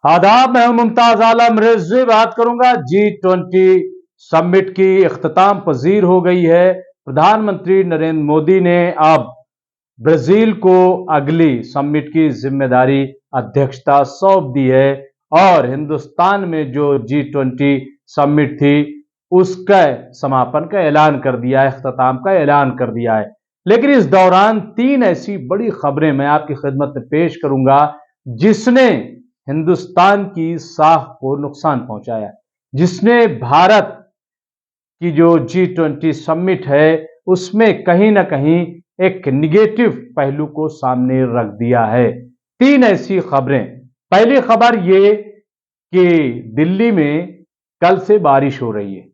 आदाब, मैं हूं मुमताज आलम रिजवी। बात करूंगा G20 समिट की इख्तिताम पजीर हो गई है। प्रधानमंत्री नरेंद्र मोदी ने अब ब्राजील को अगली समिट की जिम्मेदारी अध्यक्षता सौंप दी है और हिंदुस्तान में जो G20 समिट थी उसका समापन का ऐलान कर दिया है, इख्तिताम का ऐलान कर दिया है। लेकिन इस दौरान तीन ऐसी बड़ी खबरें मैं आपकी खिदमत में पेश करूंगा जिसने हिंदुस्तान की साख को नुकसान पहुंचाया, जिसने भारत की जो G20 समिट है उसमें कहीं ना कहीं एक निगेटिव पहलू को सामने रख दिया है। तीन ऐसी खबरें। पहली खबर ये कि दिल्ली में कल से बारिश हो रही है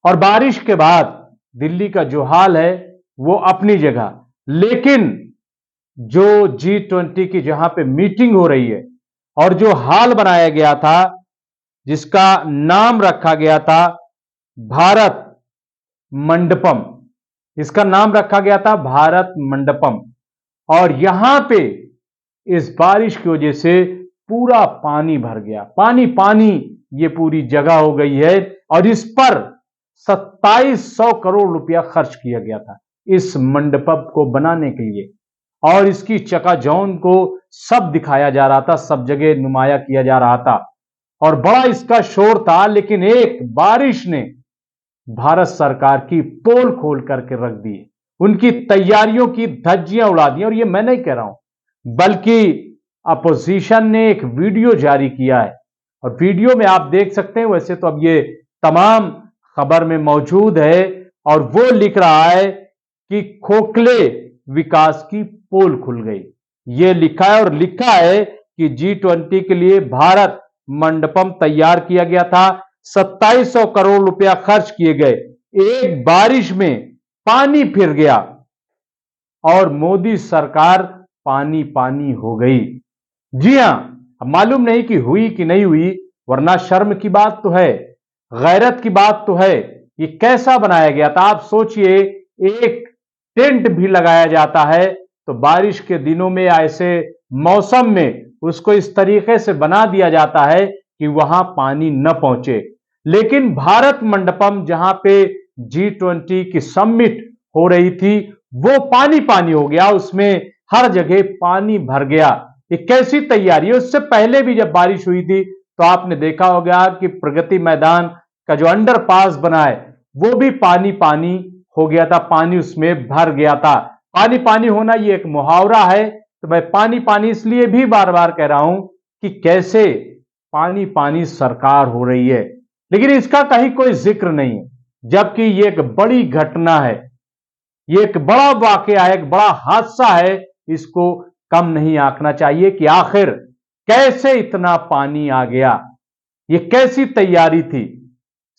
और बारिश के बाद दिल्ली का जो हाल है वो अपनी जगह, लेकिन जो G20 की जहां पे मीटिंग हो रही है और जो हाल बनाया गया था, जिसका नाम रखा गया था भारत मंडपम, इसका नाम रखा गया था भारत मंडपम, और यहां पे इस बारिश की वजह से पूरा पानी भर गया। पानी पानी ये पूरी जगह हो गई है और इस पर 2700 करोड़ रुपया खर्च किया गया था इस मंडपम को बनाने के लिए, और इसकी चकाचौंध को सब दिखाया जा रहा था, सब जगह नुमाया किया जा रहा था और बड़ा इसका शोर था। लेकिन एक बारिश ने भारत सरकार की पोल खोल करके रख दी, उनकी तैयारियों की धज्जियां उड़ा दी। और ये मैं नहीं कह रहा हूं, बल्कि अपोजिशन ने एक वीडियो जारी किया है और वीडियो में आप देख सकते हैं, वैसे तो अब ये तमाम खबर में मौजूद है, और वो लिख रहा है कि खोखले विकास की पोल खुल गई। ये लिखा है और लिखा है कि G20 के लिए भारत मंडपम तैयार किया गया था, 2700 करोड़ रुपया खर्च किए गए, एक बारिश में पानी फिर गया और मोदी सरकार पानी पानी हो गई। जी हां, अब मालूम नहीं कि हुई कि नहीं हुई, वरना शर्म की बात तो है, गैरत की बात तो है। ये कैसा बनाया गया था आप सोचिए, एक टेंट भी लगाया जाता है तो बारिश के दिनों में ऐसे मौसम में उसको इस तरीके से बना दिया जाता है कि वहां पानी न पहुंचे। लेकिन भारत मंडपम जहां पे G20 की समिट हो रही थी वो पानी पानी हो गया, उसमें हर जगह पानी भर गया। ये कैसी तैयारी है? उससे पहले भी जब बारिश हुई थी तो आपने देखा होगा कि प्रगति मैदान का जो अंडरपास बना है वो भी पानी पानी हो गया था, पानी उसमें भर गया था। पानी पानी होना ये एक मुहावरा है, तो मैं पानी पानी इसलिए भी बार बार कह रहा हूं कि कैसे पानी पानी सरकार हो रही है, लेकिन इसका कहीं कोई जिक्र नहीं है, जबकि ये एक बड़ी घटना है, ये एक बड़ा वाकया है, एक बड़ा हादसा है। इसको कम नहीं आंकना चाहिए कि आखिर कैसे इतना पानी आ गया, ये कैसी तैयारी थी।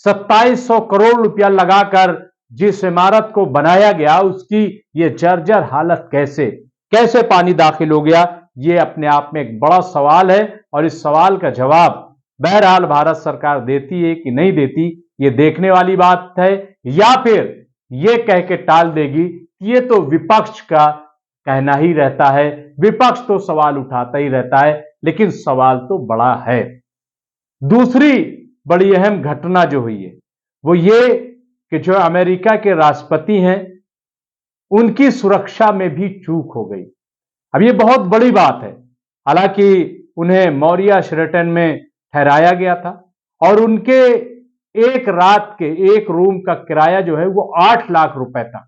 2700 करोड़ रुपया लगाकर जिस इमारत को बनाया गया उसकी ये जर्जर हालत कैसे कैसे पानी दाखिल हो गया, ये अपने आप में एक बड़ा सवाल है। और इस सवाल का जवाब बहरहाल भारत सरकार देती है कि नहीं देती, ये देखने वाली बात है, या फिर ये कह के टाल देगी कि ये तो विपक्ष का कहना ही रहता है, विपक्ष तो सवाल उठाता ही रहता है, लेकिन सवाल तो बड़ा है। दूसरी बड़ी अहम घटना जो हुई है वो ये कि जो अमेरिका के राष्ट्रपति हैं उनकी सुरक्षा में भी चूक हो गई। अब ये बहुत बड़ी बात है, हालांकि उन्हें मौर्या शेरेटन में ठहराया गया था और उनके एक रात के एक रूम का किराया जो है वो 8 लाख रुपए था,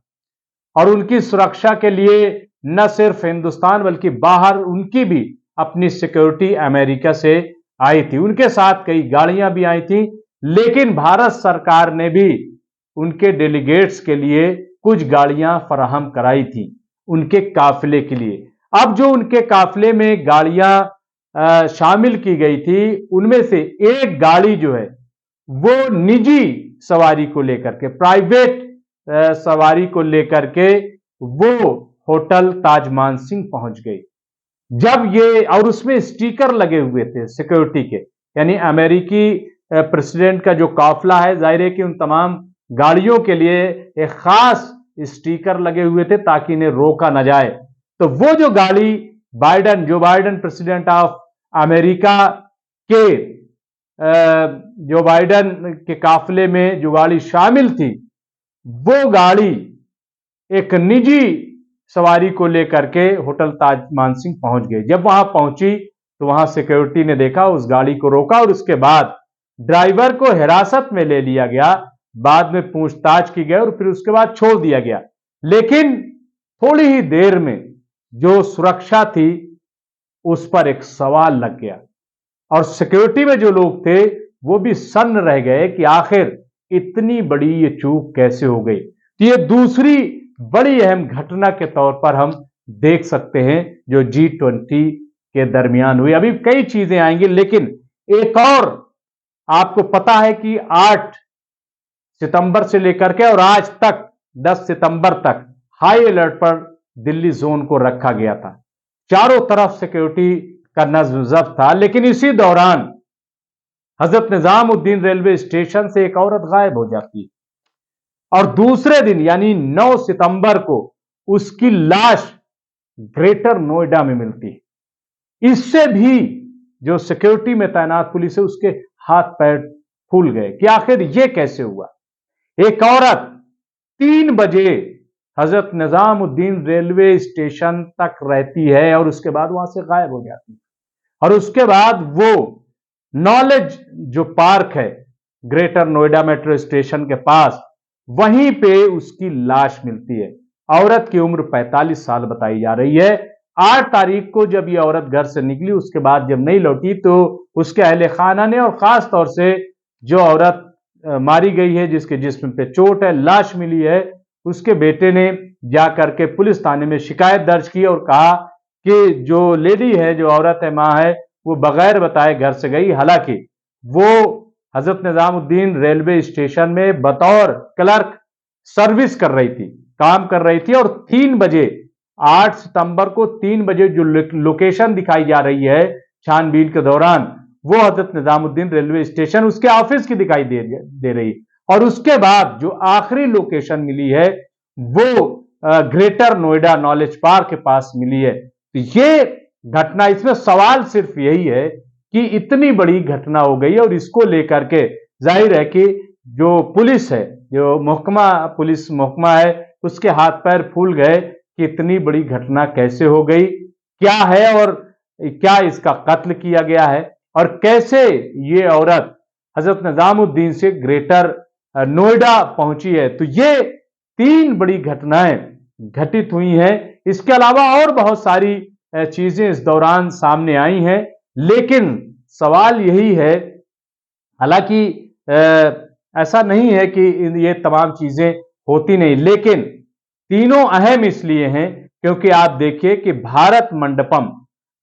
और उनकी सुरक्षा के लिए न सिर्फ हिंदुस्तान बल्कि बाहर उनकी भी अपनी सिक्योरिटी अमेरिका से आई थी, उनके साथ कई गाड़ियां भी आई थी। लेकिन भारत सरकार ने भी उनके डेलीगेट्स के लिए कुछ गाड़ियां फराहम कराई थी उनके काफिले के लिए। अब जो उनके काफिले में गाड़ियां शामिल की गई थी उनमें से एक गाड़ी जो है वो निजी सवारी को लेकर के, प्राइवेट सवारी को लेकर के वो होटल ताज मानसिंह पहुंच गई। जब ये, और उसमें स्टिकर लगे हुए थे सिक्योरिटी के, यानी अमेरिकी प्रेसिडेंट का जो काफिला है, जाहिर है कि उन तमाम गाड़ियों के लिए एक खास स्टिकर लगे हुए थे ताकि इन्हें रोका न जाए। तो वो जो गाड़ी Joe Biden president of America कि जो बाइडेन के काफिले में जो गाड़ी शामिल थी, वो गाड़ी एक निजी सवारी को लेकर के होटल ताज मानसिंह पहुंच गई। जब वहां पहुंची तो वहां सिक्योरिटी ने देखा, उस गाड़ी को रोका और उसके बाद ड्राइवर को हिरासत में ले लिया गया। बाद में पूछताछ की गई और फिर उसके बाद छोड़ दिया गया। लेकिन थोड़ी ही देर में जो सुरक्षा थी उस पर एक सवाल लग गया और सिक्योरिटी में जो लोग थे वो भी सन्न रह गए कि आखिर इतनी बड़ी ये चूक कैसे हो गई। तो ये दूसरी बड़ी अहम घटना के तौर पर हम देख सकते हैं जो G20 के दरमियान हुई। अभी कई चीजें आएंगी, लेकिन एक और आपको पता है कि 8 सितंबर से लेकर के और आज तक 10 सितंबर तक हाई अलर्ट पर दिल्ली जोन को रखा गया था। चारों तरफ सिक्योरिटी का नज्म जब्त था। लेकिन इसी दौरान हजरत निजामुद्दीन रेलवे स्टेशन से एक औरत गायब हो जाती है और दूसरे दिन यानी 9 सितंबर को उसकी लाश ग्रेटर नोएडा में मिलती है। इससे भी जो सिक्योरिटी में तैनात पुलिस है उसके हाथ पैर फूल गए कि आखिर यह कैसे हुआ। एक औरत 3 बजे हजरत निजामुद्दीन रेलवे स्टेशन तक रहती है और उसके बाद वहां से गायब हो जाती है। और उसके बाद वो नॉलेज जो पार्क है ग्रेटर नोएडा मेट्रो स्टेशन के पास, वहीं पे उसकी लाश मिलती है। औरत की उम्र 45 साल बताई जा रही है। 8 तारीख को जब ये औरत घर से निकली, उसके बाद जब नहीं लौटी तो उसके अहले खाना ने और खास तौर से जो औरत मारी गई है, जिसके जिस्म पे चोट है, लाश मिली है, उसके बेटे ने जाकर के पुलिस थाने में शिकायत दर्ज की और कहा कि जो लेडी है, जो औरत है, मां है, वो बगैर बताए घर से गई। हालांकि वो हजरत निजामुद्दीन रेलवे स्टेशन में बतौर क्लर्क सर्विस कर रही थी, काम कर रही थी और 3 बजे 8 सितंबर को 3 बजे जो लोकेशन दिखाई जा रही है छानबीन के दौरान, वो हजरत निजामुद्दीन रेलवे स्टेशन उसके ऑफिस की दिखाई दे रही। और उसके बाद जो आखिरी लोकेशन मिली है वो ग्रेटर नोएडा नॉलेज पार्क के पास मिली है। तो ये घटना, इसमें सवाल सिर्फ यही है कि इतनी बड़ी घटना हो गई और इसको लेकर के जाहिर है कि जो पुलिस है, जो पुलिस महकमा है, उसके हाथ पैर फूल गए कि इतनी बड़ी घटना कैसे हो गई, क्या है और क्या इसका कत्ल किया गया है और कैसे ये औरत हजरत निजामुद्दीन से ग्रेटर नोएडा पहुंची है। तो ये 3 बड़ी घटनाएं घटित हुई हैं। इसके अलावा और बहुत सारी चीजें इस दौरान सामने आई हैं, लेकिन सवाल यही है, हालांकि ऐसा नहीं है कि ये तमाम चीजें होती नहीं, लेकिन तीनों अहम इसलिए हैं क्योंकि आप देखिए कि भारत मंडपम,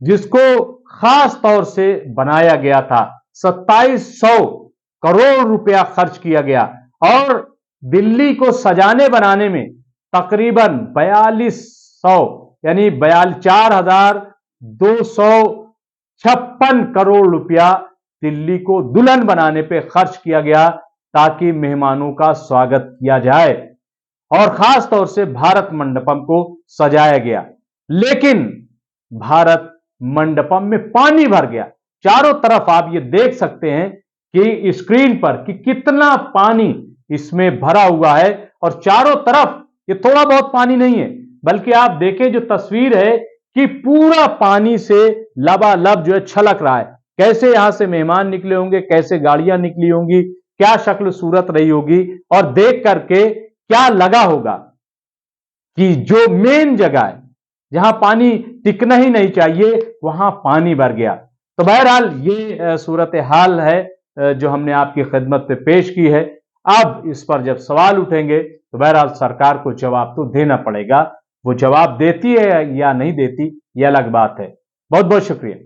जिसको खास तौर से बनाया गया था, 2700 करोड़ रुपया खर्च किया गया और दिल्ली को सजाने बनाने में तकरीबन 4200 यानी 4,256 करोड़ रुपया दिल्ली को दुल्हन बनाने पे खर्च किया गया ताकि मेहमानों का स्वागत किया जाए और खास तौर से भारत मंडपम को सजाया गया। लेकिन भारत मंडपम में पानी भर गया। चारों तरफ आप ये देख सकते हैं कि स्क्रीन पर कि कितना पानी इसमें भरा हुआ है और चारों तरफ ये थोड़ा बहुत पानी नहीं है, बल्कि आप देखें जो तस्वीर है कि पूरा पानी से लबालब जो है छलक रहा है। कैसे यहां से मेहमान निकले होंगे, कैसे गाड़ियां निकली होंगी, क्या शक्ल सूरत रही होगी और देख करके क्या लगा होगा कि जो मेन जगह है जहां पानी टिकना ही नहीं चाहिए वहां पानी भर गया। तो बहरहाल ये सूरत हाल है जो हमने आपकी खिदमत पे पेश की है। अब इस पर जब सवाल उठेंगे तो बहरहाल सरकार को जवाब तो देना पड़ेगा। वो जवाब देती है या नहीं देती, यह अलग बात है। बहुत बहुत शुक्रिया।